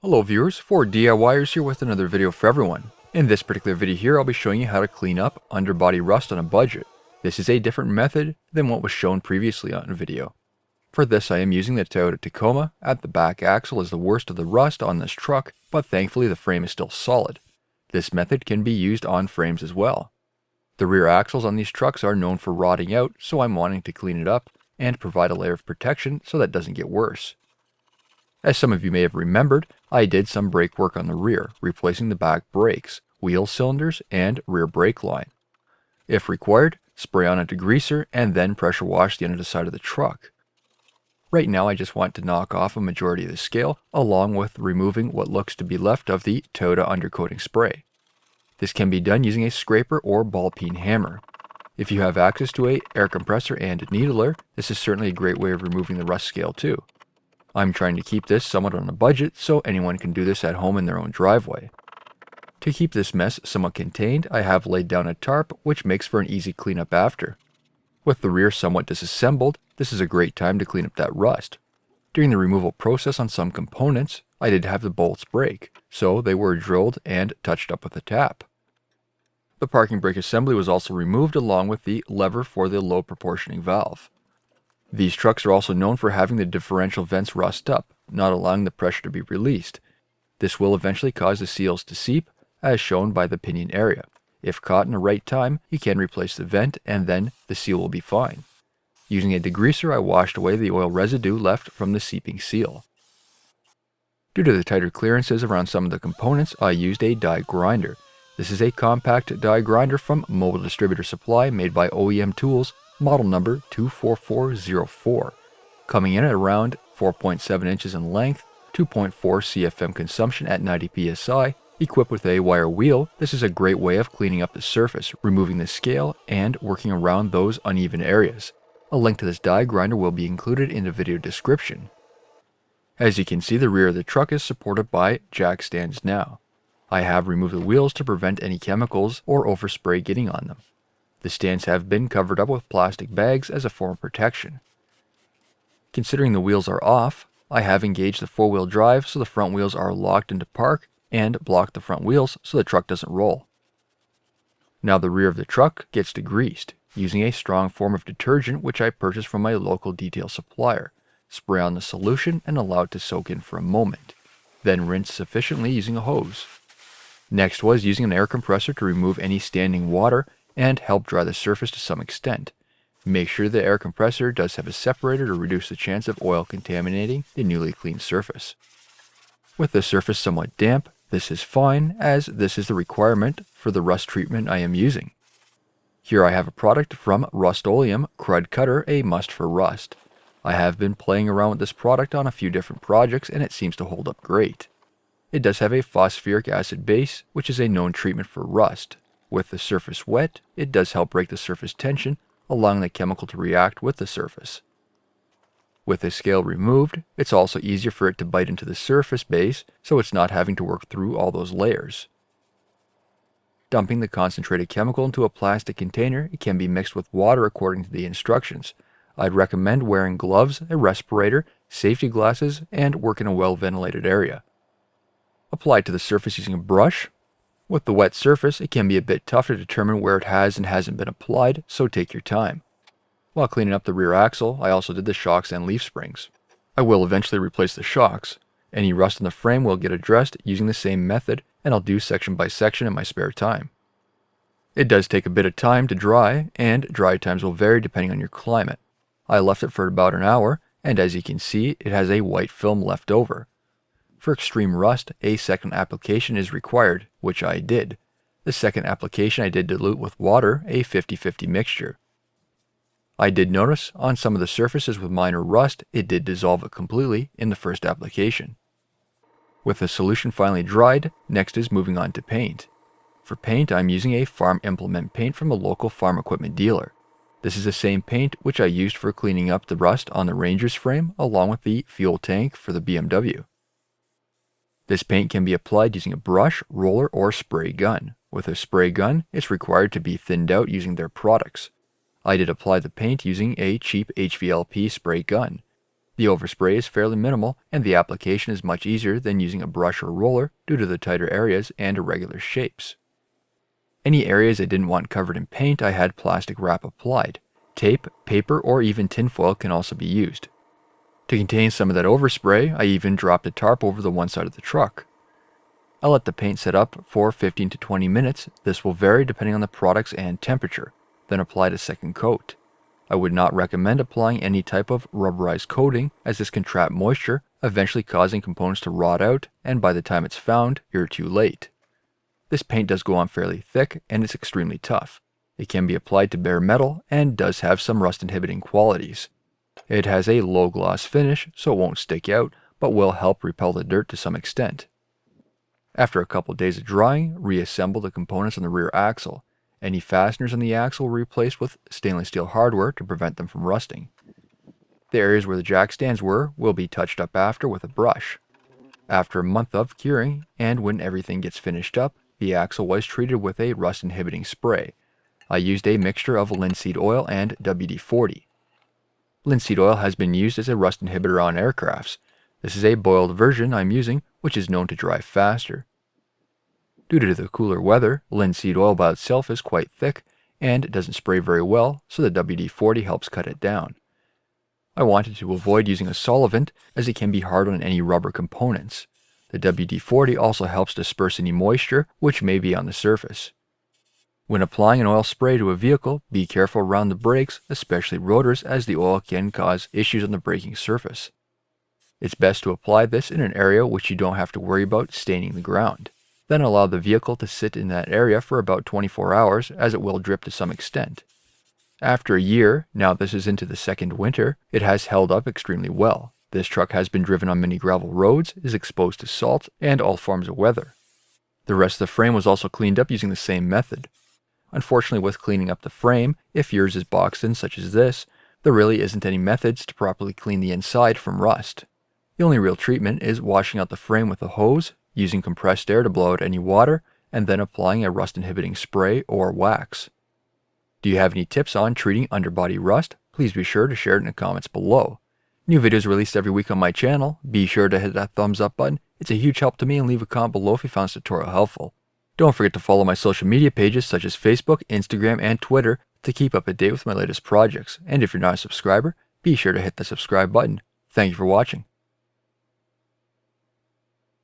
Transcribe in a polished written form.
Hello viewers, 4DIYers here with another video for everyone. In this particular video here, I'll be showing you how to clean up underbody rust on a budget. This is a different method than what was shown previously on a video. For this I am using the Toyota Tacoma. At the back axle is the worst of the rust on this truck, but thankfully the frame is still solid. This method can be used on frames as well. The rear axles on these trucks are known for rotting out, so I'm wanting to clean it up and provide a layer of protection so that doesn't get worse. As some of you may have remembered, I did some brake work on the rear, replacing the back brakes, wheel cylinders, and rear brake line. If required, spray on a degreaser and then pressure wash the underside of the truck. Right now I just want to knock off a majority of the scale, along with removing what looks to be left of the Toyota undercoating spray. This can be done using a scraper or ball-peen hammer. If you have access to an air compressor and needler, this is certainly a great way of removing the rust scale too. I'm trying to keep this somewhat on a budget, so anyone can do this at home in their own driveway. To keep this mess somewhat contained, I have laid down a tarp, which makes for an easy cleanup after. With the rear somewhat disassembled, this is a great time to clean up that rust. During the removal process on some components, I did have the bolts break, so they were drilled and touched up with a tap. The parking brake assembly was also removed along with the lever for the low proportioning valve. These trucks are also known for having the differential vents rust up, not allowing the pressure to be released. This will eventually cause the seals to seep, as shown by the pinion area. If caught in the right time, you can replace the vent and then the seal will be fine. Using a degreaser, I washed away the oil residue left from the seeping seal. Due to the tighter clearances around some of the components, I used a die grinder. This is a compact die grinder from Mobile Distributor Supply made by OEM Tools, model number 24404, coming in at around 4.7 inches in length, 2.4 CFM consumption at 90 psi. Equipped with a wire wheel, this is a great way of cleaning up the surface, removing the scale, and working around those uneven areas. A link to this die grinder will be included in the video description. As you can see, the rear of the truck is supported by jack stands now. I have removed the wheels to prevent any chemicals or overspray getting on them. The stands have been covered up with plastic bags as a form of protection. Considering the wheels are off, I have engaged the four-wheel drive so the front wheels are locked into park and block the front wheels so the truck doesn't roll. Now the rear of the truck gets degreased using a strong form of detergent which I purchased from my local detail supplier. Spray on the solution and allow it to soak in for a moment. Then rinse sufficiently using a hose. Next was using an air compressor to remove any standing water and help dry the surface to some extent. Make sure the air compressor does have a separator to reduce the chance of oil contaminating the newly cleaned surface. With the surface somewhat damp, this is fine, as this is the requirement for the rust treatment I am using. Here I have a product from Rust-Oleum Krud Kutter, a must for rust. I have been playing around with this product on a few different projects and it seems to hold up great. It does have a phosphoric acid base, which is a known treatment for rust. With the surface wet, it does help break the surface tension, allowing the chemical to react with the surface. With the scale removed, it's also easier for it to bite into the surface base, so it's not having to work through all those layers. Dumping the concentrated chemical into a plastic container, it can be mixed with water according to the instructions. I'd recommend wearing gloves, a respirator, safety glasses, and work in a well-ventilated area. Apply to the surface using a brush. With the wet surface, it can be a bit tough to determine where it has and hasn't been applied, so take your time. While cleaning up the rear axle, I also did the shocks and leaf springs. I will eventually replace the shocks. Any rust in the frame will get addressed using the same method, and I'll do section by section in my spare time. It does take a bit of time to dry, and dry times will vary depending on your climate. I left it for about an hour, and as you can see, it has a white film left over. For extreme rust, a second application is required, which I did. The second application I did dilute with water, a 50-50 mixture. I did notice on some of the surfaces with minor rust, it did dissolve it completely in the first application. With the solution finally dried, next is moving on to paint. For paint, I'm using a farm implement paint from a local farm equipment dealer. This is the same paint which I used for cleaning up the rust on the Ranger's frame along with the fuel tank for the BMW. This paint can be applied using a brush, roller, or spray gun. With a spray gun, it's required to be thinned out using their products. I did apply the paint using a cheap hvlp spray gun. The overspray is fairly minimal, and the application is much easier than using a brush or roller due to the tighter areas and irregular shapes. Any areas I didn't want covered in paint, I had plastic wrap applied. Tape, paper, or even tinfoil can also be used. To contain some of that overspray, I even dropped a tarp over the one side of the truck. I let the paint set up for 15 to 20 minutes. This will vary depending on the products and temperature, then applied a second coat. I would not recommend applying any type of rubberized coating, as this can trap moisture, eventually causing components to rot out, and by the time it's found, you're too late. This paint does go on fairly thick, and it's extremely tough. It can be applied to bare metal, and does have some rust inhibiting qualities. It has a low gloss finish, so it won't stick out, but will help repel the dirt to some extent. After a couple days of drying, reassemble the components on the rear axle. Any fasteners on the axle were replaced with stainless steel hardware to prevent them from rusting. The areas where the jack stands were will be touched up after with a brush. After a month of curing, and when everything gets finished up, the axle was treated with a rust inhibiting spray. I used a mixture of linseed oil and WD-40. Linseed oil has been used as a rust inhibitor on aircrafts. This is a boiled version I'm using, which is known to dry faster. Due to the cooler weather, linseed oil by itself is quite thick and doesn't spray very well, so the WD-40 helps cut it down. I wanted to avoid using a solvent, as it can be hard on any rubber components. The WD-40 also helps disperse any moisture which may be on the surface. When applying an oil spray to a vehicle, be careful around the brakes, especially rotors, as the oil can cause issues on the braking surface. It's best to apply this in an area which you don't have to worry about staining the ground. Then allow the vehicle to sit in that area for about 24 hours, as it will drip to some extent. After a year, now this is into the second winter, it has held up extremely well. This truck has been driven on many gravel roads, is exposed to salt, and all forms of weather. The rest of the frame was also cleaned up using the same method. Unfortunately, with cleaning up the frame, if yours is boxed in such as this, there really isn't any methods to properly clean the inside from rust. The only real treatment is washing out the frame with a hose, using compressed air to blow out any water, and then applying a rust inhibiting spray or wax. Do you have any tips on treating underbody rust? Please be sure to share it in the comments below. New videos released every week on my channel. Be sure to hit that thumbs up button. It's a huge help to me, and leave a comment below if you found this tutorial helpful. Don't forget to follow my social media pages such as Facebook, Instagram, and Twitter to keep up to date with my latest projects. And if you're not a subscriber, be sure to hit the subscribe button. Thank you for watching.